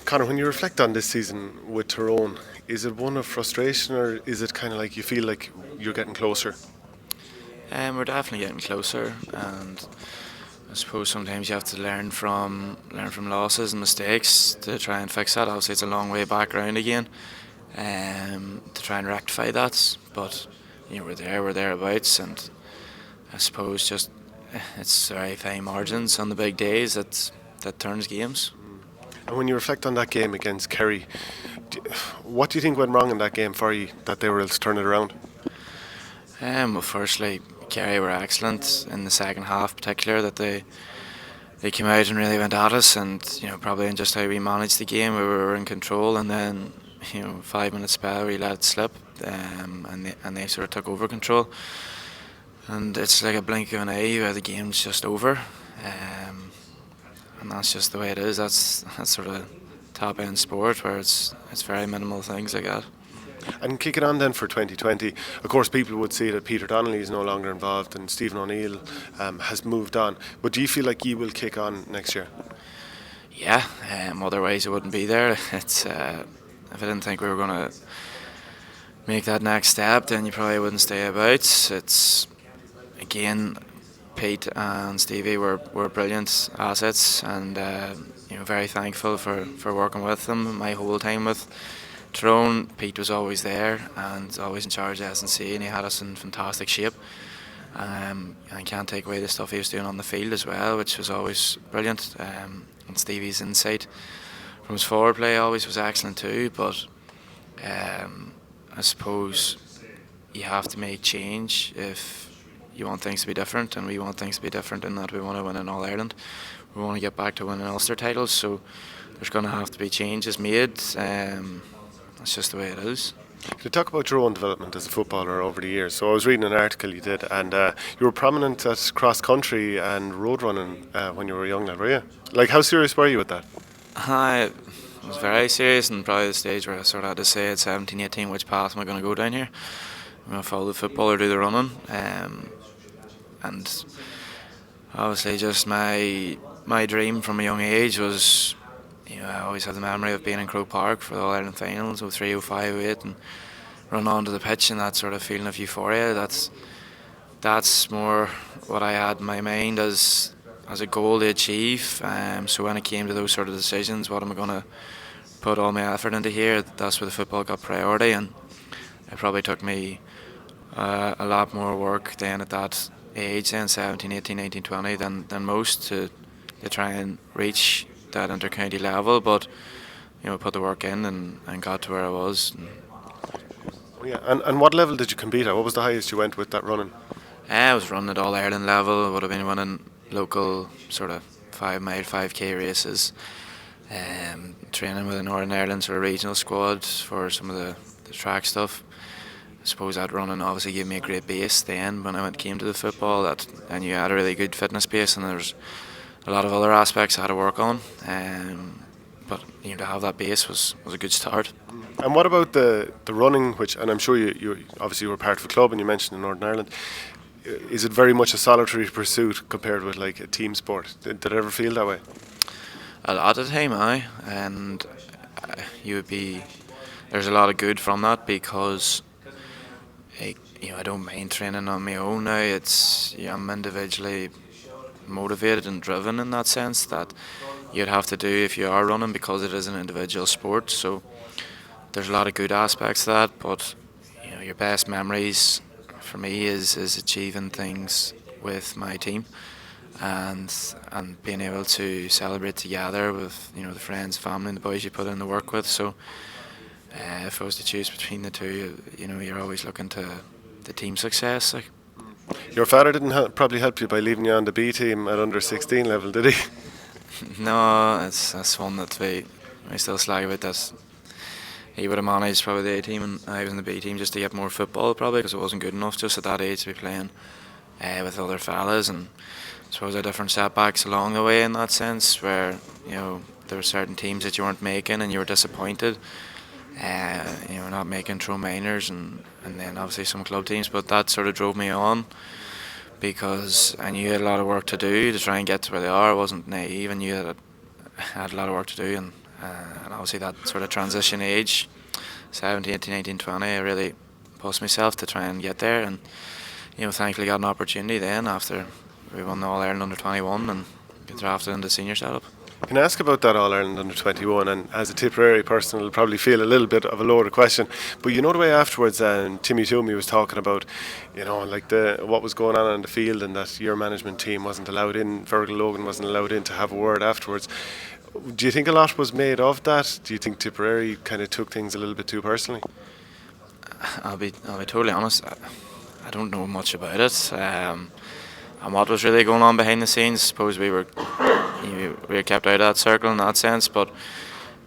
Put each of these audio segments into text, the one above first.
Conor, when you reflect on this season with Tyrone, is it one of frustration or is it kind of like you feel like you're getting closer? We're definitely getting closer, and I suppose sometimes you have to learn from losses and mistakes to try and fix that. Obviously, it's a long way back round again, to try and rectify that. But we're thereabouts, and I suppose just it's very fine margins on the big days that turns games. And when you reflect on that game against Kerry, what do you think went wrong in that game for you that they were able to turn it around? Well, firstly, Kerry were excellent in the second half, particular that they came out and really went at us, and probably in just how we managed the game, we were in control, and then 5 minute spell we let it slip, and they sort of took over control, and it's like a blink of an eye where the game's just over, and that's just the way it is. That's sort of top end sport where it's very minimal things like that. And kick it on then for 2020. Of course, people would say that Peter Donnelly is no longer involved and Stephen O'Neill has moved on. But do you feel like you will kick on next year? Yeah, otherwise I wouldn't be there. It's if I didn't think we were going to make that next step, then you probably wouldn't stay about. It's again, Pete and Stevie were brilliant assets, and very thankful for working with them my whole time with Tyrone. Pete was always there and always in charge of S&C, and he had us in fantastic shape. And can't take away the stuff he was doing on the field as well, which was always brilliant. And Stevie's insight from his forward play always was excellent too. But I suppose you have to make change if you want things to be different, and we want things to be different in that we want to win in All Ireland. We want to get back to winning Ulster titles, so there's going to have to be changes made. That's just the way it is. You talk about your own development as a footballer over the years. So I was reading an article you did, and you were prominent at cross country and road running when you were a young lad, were you? Like, how serious were you with that? I was very serious, and probably the stage where I sort of had to say at 17, 18, which path am I going to go down here? I'm going to follow the football or do the running. And obviously just my dream from a young age was, I always had the memory of being in Croke Park for the All Ireland finals, 03, 05, 08, and run onto the pitch and that sort of feeling of euphoria. That's more what I had in my mind as a goal to achieve. So when it came to those sort of decisions, what am I going to put all my effort into here? That's where the football got priority, and it probably took me a lot more work then at that age, then 17, 18, 19, 20, than most to try and reach that inter-county level, but put the work in and got to where I was. Yeah, and what level did you compete at? What was the highest you went with that running? I was running at All Ireland level. Would have been winning local sort of 5 mile 5k races, training with the Northern Ireland sort of regional squad for some of the track stuff. I suppose that running obviously gave me a great base then when I came to the football. That I knew I had a really good fitness base, and there's a lot of other aspects I had to work on. But to have that base was a good start. And what about the running, which, and I'm sure you obviously were part of a club and you mentioned in Northern Ireland, is it very much a solitary pursuit compared with like a team sport? Did it ever feel that way? A lot of the time, and there's a lot of good from that, because I don't mind training on my own now. I'm individually motivated and driven in that sense that you'd have to do if you are running, because it is an individual sport. So there's a lot of good aspects to that, but your best memories for me is achieving things with my team, and being able to celebrate together with the friends, family, and the boys you put in the work with. So if I was to choose between the two, you're always looking to the team success. Like. Your father didn't probably help you by leaving you on the B team at under 16 level, did he? No, that's one that we still slag about. That he would have managed probably the A team and I was in the B team just to get more football, probably, because it wasn't good enough just at that age to be playing with other fellas. And I suppose there are different setbacks along the way in that sense, where there were certain teams that you weren't making and you were disappointed. Not making Tyrone minors, and then obviously some club teams, but that sort of drove me on, because I knew I had a lot of work to do to try and get to where they are. I wasn't naive, I knew that I had a lot of work to do, and and obviously that sort of transition age, 17, 18, 19, 20, I really pushed myself to try and get there, and thankfully got an opportunity then after we won the All Ireland under 21 and got drafted into the senior setup. Can I ask about that All Ireland under 21? And as a Tipperary person, it'll probably feel a little bit of a loaded question. But the way afterwards, Timmy Toomey was talking about, like what was going on the field, and that your management team wasn't allowed in, Fergal Logan wasn't allowed in to have a word afterwards. Do you think a lot was made of that? Do you think Tipperary kind of took things a little bit too personally? I'll be totally honest. I don't know much about it. And what was really going on behind the scenes. I suppose we were kept out of that circle in that sense, but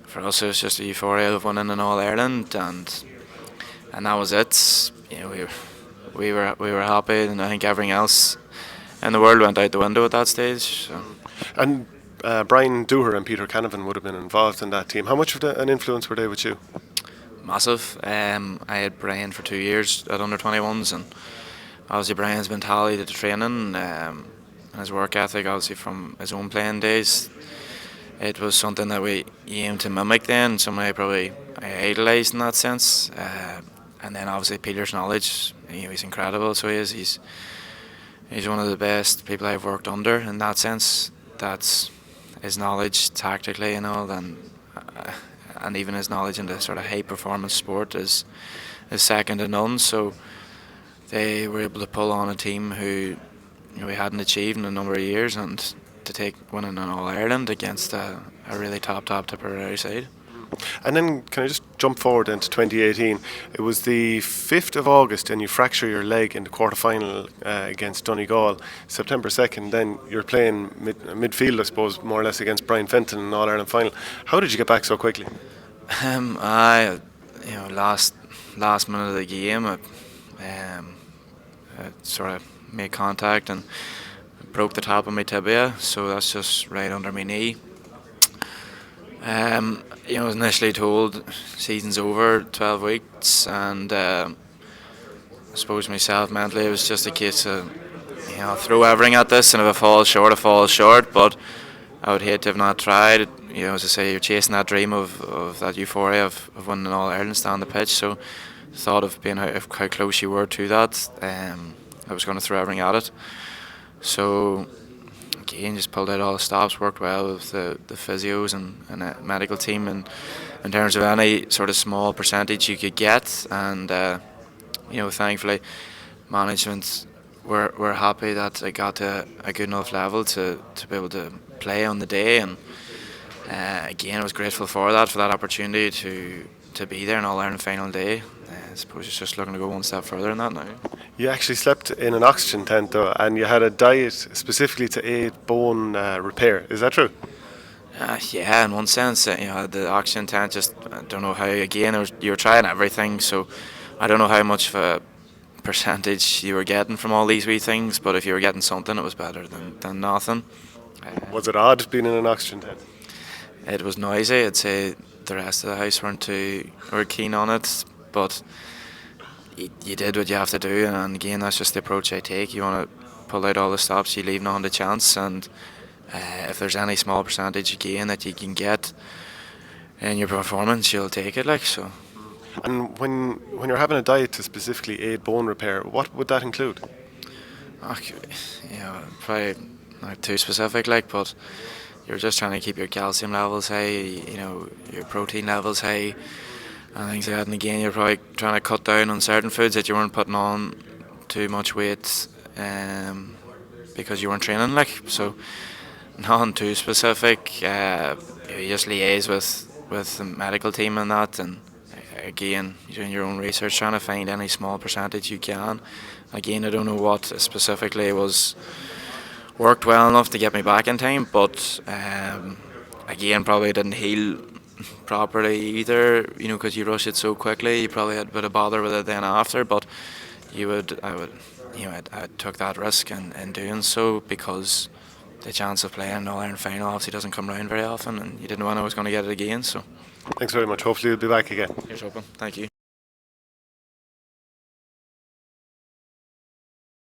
for us it was just the euphoria of winning an All Ireland, and that was it. We were happy, and I think everything else in the world went out the window at that stage. So. And Brian Dooher and Peter Canavan would have been involved in that team. How much of an influence were they with you? Massive. I had Brian for 2 years at under 21s, and obviously Brian's mentality to the training, and his work ethic, obviously from his own playing days, it was something that we aimed to mimic then, something I idolised in that sense. And then obviously Peter's knowledge, he's incredible, so he's one of the best people I've worked under in that sense. That's his knowledge tactically and all, and even his knowledge in the sort of high performance sport is second to none. So they were able to pull on a team who we hadn't achieved in a number of years, and to take winning an All Ireland against a really top Tipperary side. And then can I just jump forward into 2018? It was the 5th of August and you fracture your leg in the quarter-final against Donegal. September 2nd, then you're playing midfield, I suppose, more or less against Brian Fenton in the All-Ireland final. How did you get back so quickly? Last minute of the game, I sort of made contact and broke the top of my tibia, so that's just right under my knee. I was initially told season's over, 12 weeks, and I suppose myself mentally it was just a case of throw everything at this, and if it falls short, it falls short. But I would hate to have not tried. As I say, you're chasing that dream of that euphoria of winning an All Ireland, stay on the pitch. So the thought of how close you were to that, I was going to throw everything at it. So again, just pulled out all the stops, worked well with the physios and the medical team, and in terms of any sort of small percentage you could get, and thankfully management were happy that I got to a good enough level to be able to play on the day, and again I was grateful for that opportunity to be there on All Ireland final day. I suppose it's just looking to go one step further than that now. You actually slept in an oxygen tent though, and you had a diet specifically to aid bone repair. Is that true? Yeah, in one sense, the oxygen tent. Just I don't know how. Again, you were trying everything, so I don't know how much of a percentage you were getting from all these wee things. But if you were getting something, it was better than nothing. Was it odd being in an oxygen tent? It was noisy. I'd say the rest of the house were keen on it, but you did what you have to do, and again that's just the approach I take. You want to pull out all the stops, you leave none to chance, and if there's any small percentage again that you can get in your performance, you'll take it. So. And when you're having a diet to specifically aid bone repair, what would that include? Probably not too specific, but you're just trying to keep your calcium levels high, your protein levels high, and things like that. And again, you're probably trying to cut down on certain foods that you weren't putting on too much weight because you weren't training. So nothing too specific. You just liaise with the medical team and that, and again, you're doing your own research, trying to find any small percentage you can. Again, I don't know what specifically worked well enough to get me back in time, but again, probably didn't heal properly either, because you rush it so quickly. You probably had a bit of bother with it then after, but I took that risk in doing so, because the chance of playing an All-Ireland final obviously doesn't come around very often, and you didn't know when I was going to get it again. So thanks very much. Hopefully you'll be back again. Here's hoping. Thank you.